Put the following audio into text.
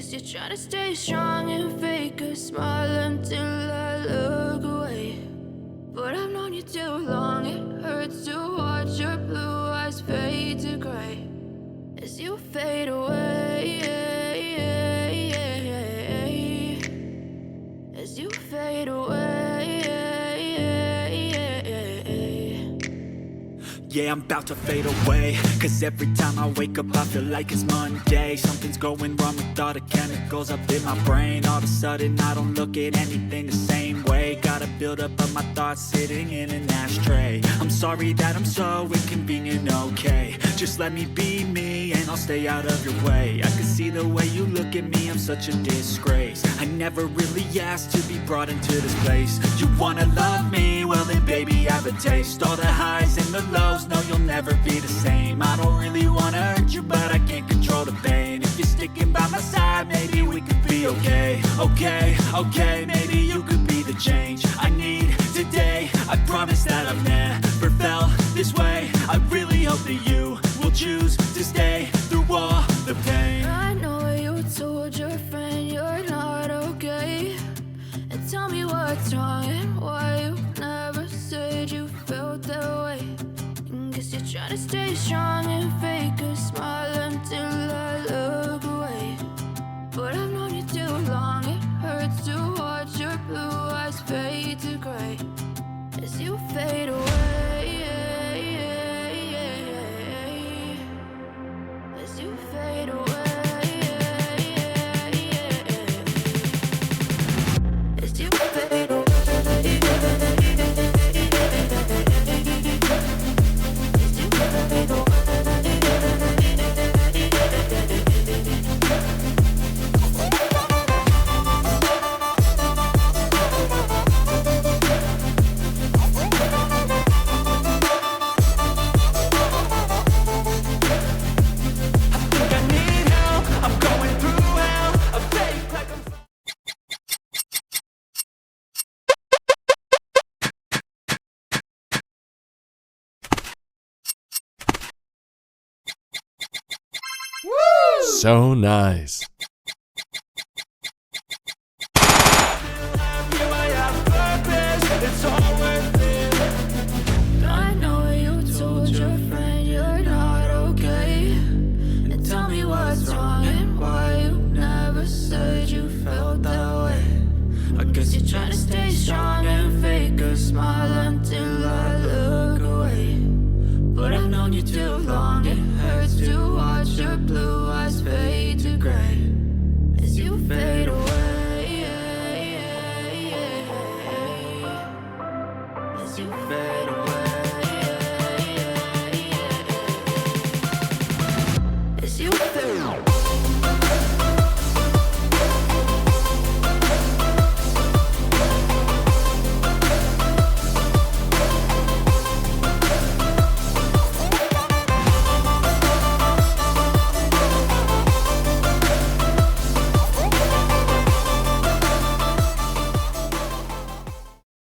Guess you're trying to stay strong and fake a smile until I look away. But I've known you too long, it hurts to watch your blue eyes fade to gray as you fade away, as you fade away. Yeah, I'm about to fade away, cause every time I wake up I feel like it's Monday. Something's going wrong with all the chemicals up in my brain. All of a sudden I don't look at anything the same way. Gotta build up of my thoughts sitting in an ashtray. I'm sorry that I'm so inconvenient, okay. Just let me be me and I'll stay out of your way. I can see the way you look at me, I'm such a disgrace. I never really asked to be brought into this place. You wanna love me? Well then baby I have a taste. All the highs and the lows, no you'll never be the same. I don't really wanna hurt you but I can't control the pain. If you're sticking by my side maybe we could be okay. Okay, maybe you could be the change I need today. I promise that I've never felt this way. I really hope that you will choose to stay through all the pain. I know you told your friend you're not okay, and tell me what's wrong and why you never said you felt that way. Guess you're trying to stay strong and fake a smile until I look away. But I've known you too long, it hurts to watch your blue eyes fade to gray as you fade away, as you fade away, as you fade away. So nice. I know you told your friend you're not okay, and tell me what's wrong and why you never said you felt that way. I guess you're trying to stay strong and fake a smile until I look away. But I've known you too long, it hurts to watch your blue